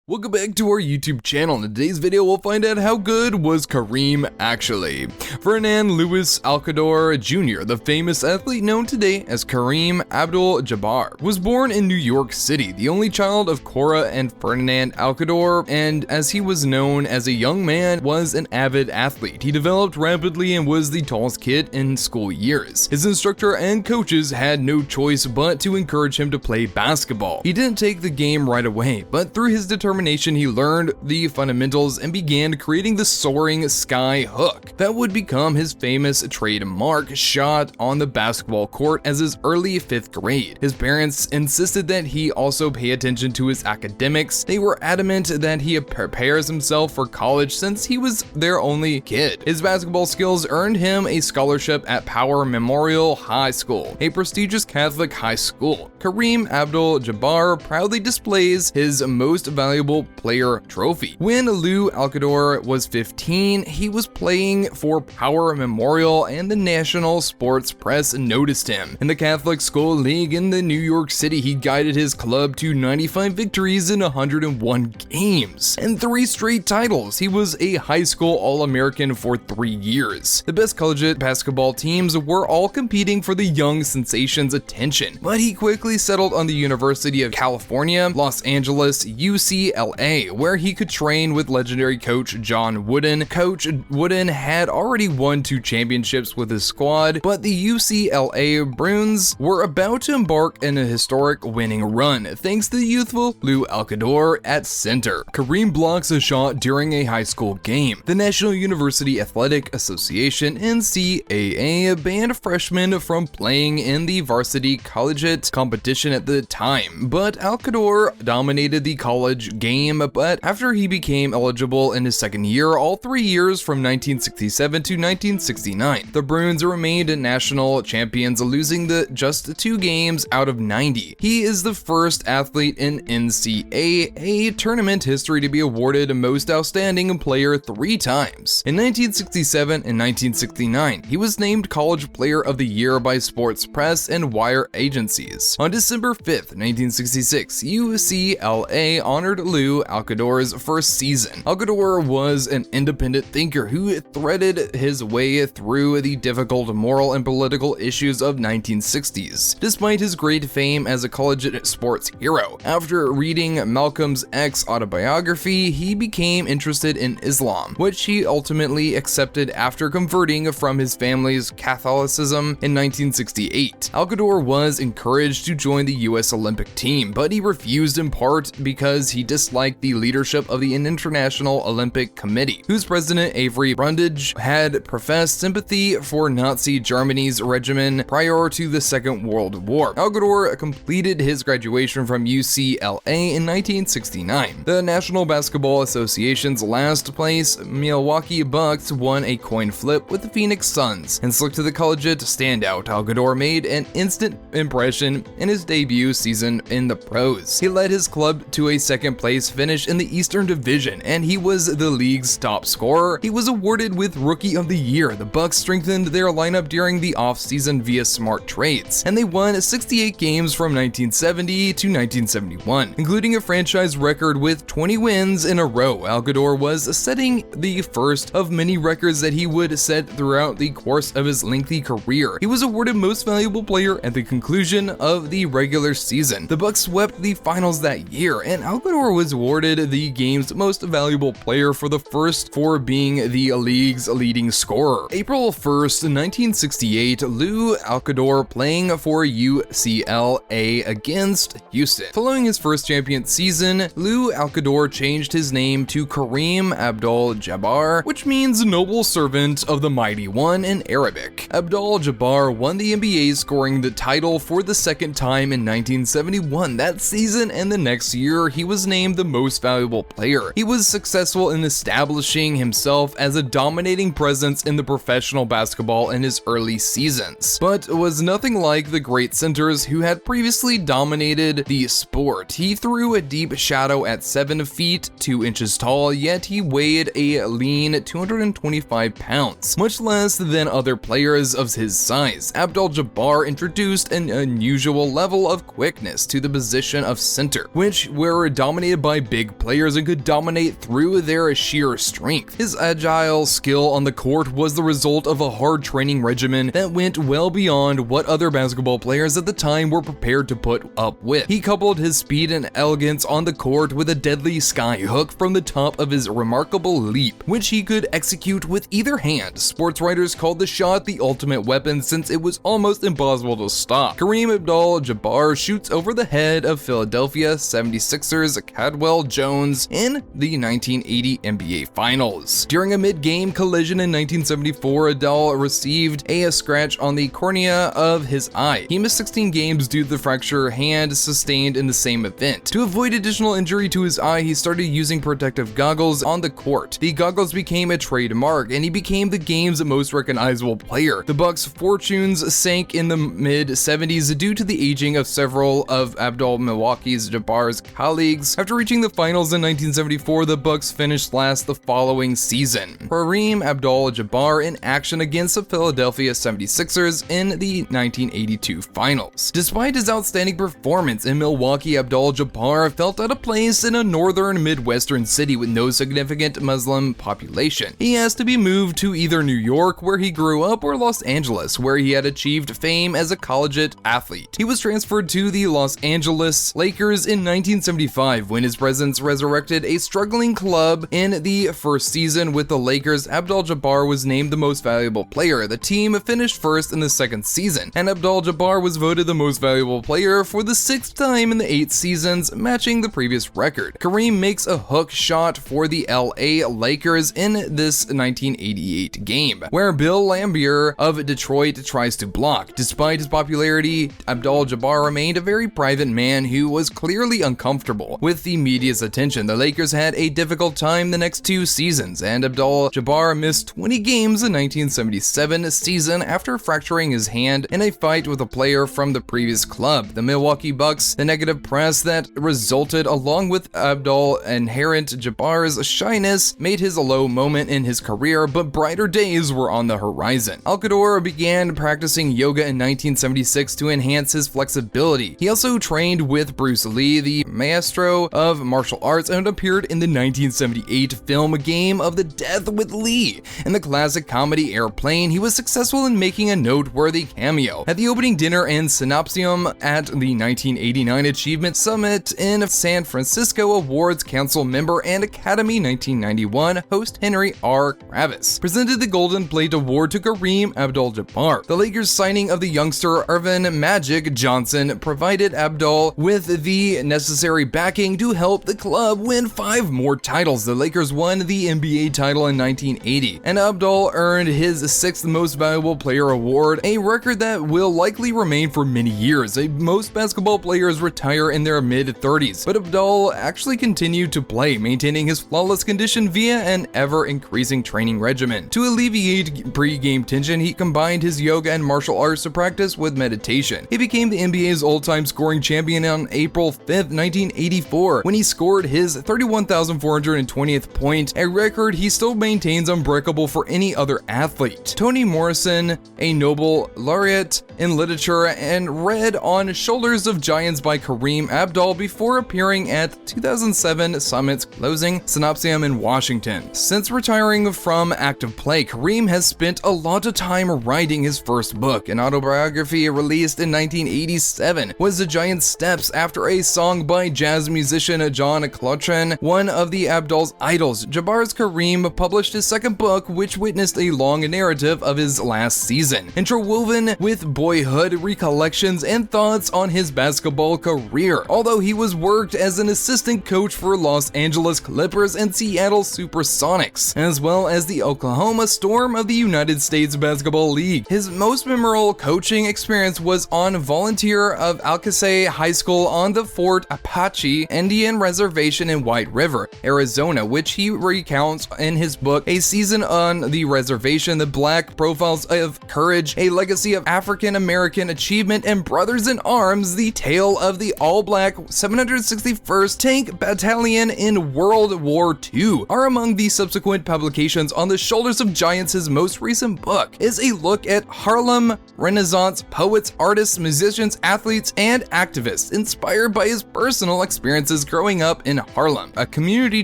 Welcome back to our YouTube channel. In today's video, we'll find out how good was Kareem actually. Ferdinand Louis Alcador Jr., the famous athlete known today as Kareem Abdul Jabbar, was born in New York City, the only child of Cora and Ferdinand Alcador, and as he was known as a young man, was an avid athlete. He developed rapidly and was the tallest kid in school years. His instructor and coaches had no choice but to encourage him to play basketball. He didn't take the game right away, but through his determination, he learned the fundamentals and began creating the soaring sky hook that would become his famous trademark shot on the basketball court as his early 5th grade. His parents insisted that he also pay attention to his academics. They were adamant that he prepares himself for college since he was their only kid. His basketball skills earned him a scholarship at Power Memorial High School, a prestigious Catholic high school. Kareem Abdul Jabbar proudly displays his most valuable player trophy. When Lou Alcador was 15, he was playing for Power Memorial and the National Sports Press noticed him. In the Catholic School League in the New York City, he guided his club to 95 victories in 101 games and 3 straight titles. He was a high school All-American for 3 years. The best collegiate basketball teams were all competing for the young sensation's attention, but he quickly settled on the University of California, Los Angeles, UCLA, where he could train with legendary coach John Wooden. Coach Wooden had already won 2 championships with his squad, but the UCLA Bruins were about to embark in a historic winning run thanks to the youthful Lou Alcador at center. Kareem blocks a shot during a high school game. The National University Athletic Association (NCAA) banned freshmen from playing in the varsity collegiate competition at the time, but Alcador dominated the college game. But after he became eligible in his 2nd year, all 3 years from 1967 to 1969, the Bruins remained national champions, losing just 2 games out of 90. He is the first athlete in NCAA tournament history to be awarded Most Outstanding Player 3 times. In 1967 and 1969, he was named College Player of the Year by Sports Press and Wire agencies. On December 5th, 1966, UCLA honored Lou Alcador's first season. Alcador was an independent thinker who threaded his way through the difficult moral and political issues of 1960s. Despite his great fame as a collegiate sports hero, after reading Malcolm X's autobiography, he became interested in Islam, which he ultimately accepted after converting from his family's Catholicism in 1968. Alcador was encouraged to join the U.S. Olympic team, but he refused in part because he disliked the leadership of the International Olympic Committee, whose president Avery Brundage had professed sympathy for Nazi Germany's regime prior to the Second World War. Alcador completed his graduation from UCLA in 1969. The National Basketball Association's last place Milwaukee Bucks won a coin flip with the Phoenix Suns and slipped to the collegiate standout. Alcador made an instant impression in his debut season in the pros. He led his club to a 2nd place finish in the Eastern Division, and he was the league's top scorer. He was awarded with Rookie of the Year. The Bucks strengthened their lineup during the offseason via smart trades, and they won 68 games from 1970 to 1971, including a franchise record with 20 wins in a row. Alcador was setting the first of many records that he would set throughout the course of his lengthy career. He was awarded Most Valuable Player at the conclusion of the regular season. The Bucks swept the finals that year, and Alcador was awarded the game's most valuable player for the first for being the league's leading scorer. April 1st, 1968, Lou Alcador playing for UCLA against Houston. Following his first champion season, Lou Alcador changed his name to Kareem Abdul Jabbar, which means noble servant of the mighty one in Arabic. Abdul Jabbar won the NBA scoring the title for the 2nd time in 1971. That season and the next year, he was named the most valuable player. He was successful in establishing himself as a dominating presence in the professional basketball in his early seasons, but was nothing like the great centers who had previously dominated the sport. He threw a deep shadow at 7 feet 2 inches tall, yet he weighed a lean 225 pounds, much less than other players of his size. Abdul Jabbar introduced an unusual level of quickness to the position of center, which were dominated by big players and could dominate through their sheer strength. His agile skill on the court was the result of a hard training regimen that went well beyond what other basketball players at the time were prepared to put up with. He coupled his speed and elegance on the court with a deadly sky hook from the top of his remarkable leap, which he could execute with either hand. Sports writers called the shot the ultimate weapon since it was almost impossible to stop. Kareem Abdul Jabbar shoots over the head of Philadelphia 76ers Cadwell Jones in the 1980 NBA Finals. During a mid-game collision in 1974, Abdul received a scratch on the cornea of his eye. He missed 16 games due to the fractured hand sustained in the same event. To avoid additional injury to his eye, he started using protective goggles on the court. The goggles became a trademark, and he became the game's most recognizable player. The Bucks' fortunes sank in the mid-70s due to the aging of several of Abdul Milwaukee's Jabbar's colleagues. After reaching the finals in 1974, the Bucks finished last the following season. Kareem Abdul Jabbar in action against the Philadelphia 76ers in the 1982 finals. Despite his outstanding performance in Milwaukee, Abdul Jabbar felt out of place in a northern Midwestern city with no significant Muslim population. He asked to be moved to either New York, where he grew up, or Los Angeles, where he had achieved fame as a collegiate athlete. He was transferred to the Los Angeles Lakers in 1975 when his presence resurrected a struggling club. In the first season with the Lakers, Abdul Jabbar was named the most valuable player. The team finished first in the second season, and Abdul Jabbar was voted the most valuable player for the 6th time in the 8 seasons, matching the previous record. Kareem makes a hook shot for the LA Lakers in this 1988 game, where Bill Laimbeer of Detroit tries to block. Despite his popularity, Abdul Jabbar remained a very private man who was clearly uncomfortable with the media's attention. The Lakers had a difficult time the next 2 seasons, and Abdul Jabbar missed 20 games in 1977 season after fracturing his hand in a fight with a player from the previous club, the Milwaukee Bucks. The negative press that resulted, along with Abdul inherent Jabbar's shyness, made his a low moment in his career, but brighter days were on the horizon. Al-Qaddour began practicing yoga in 1976 to enhance his flexibility. He also trained with Bruce Lee, the maestro of martial arts, and appeared in the 1978 film Game of the Death with Lee. In the classic comedy Airplane, he was successful in making a noteworthy cameo at the opening dinner and synopsium at the 1989 Achievement Summit in San Francisco. Awards Council member and Academy 1991 host Henry R. Kravis presented the Golden Plate Award to Kareem Abdul Jabbar. The Lakers' signing of the youngster Irvin Magic Johnson provided Abdul with the necessary backing to help the club win 5 more titles. The Lakers won the NBA title in 1980, and Abdul earned his 6th Most Valuable Player award, a record that will likely remain for many years. Most basketball players retire in their mid-30s, but Abdul actually continued to play, maintaining his flawless condition via an ever-increasing training regimen. To alleviate pre-game tension, he combined his yoga and martial arts to practice with meditation. He became the NBA's all-time scoring champion on April 5th, 1984, when he scored his 31,420th point, a record he still maintains unbreakable for any other athlete. Toni Morrison, a Nobel laureate in literature, and read On Shoulders of Giants by Kareem Abdul before appearing at 2007 Summit's closing synopsium in Washington. Since retiring from active play, Kareem has spent a lot of time writing his first book. An autobiography released in 1987 was The Giant's Steps, after a song by jazz musician John Coltrane, one of the Abdul's idols. Jabbar's Kareem published his second book, which witnessed a long narrative of his last season, interwoven with boyhood recollections and thoughts on his basketball career. Although he was worked as an assistant coach for Los Angeles Clippers and Seattle Supersonics, as well as the Oklahoma Storm of the United States Basketball League, his most memorable coaching experience was on volunteer of Alcasay High School on the Fort Apache Indian Reservation in White River, Arizona, which he recounts in his book A Season on the Reservation: The Black Profiles of Courage, A Legacy of African American Achievement, and Brothers in Arms, the tale of the all-black 761st Tank Battalion in World War II, are among the subsequent publications. On the Shoulders of Giants, his most recent book, is a look at Harlem Renaissance poets, artists, musicians, musicians, athletes, and activists inspired by his personal experiences growing up in Harlem, a community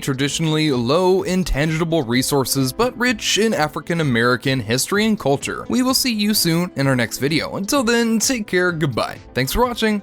traditionally low in tangible resources but rich in African American history and culture. We will see you soon in our next video. Until then, take care, goodbye. Thanks for watching.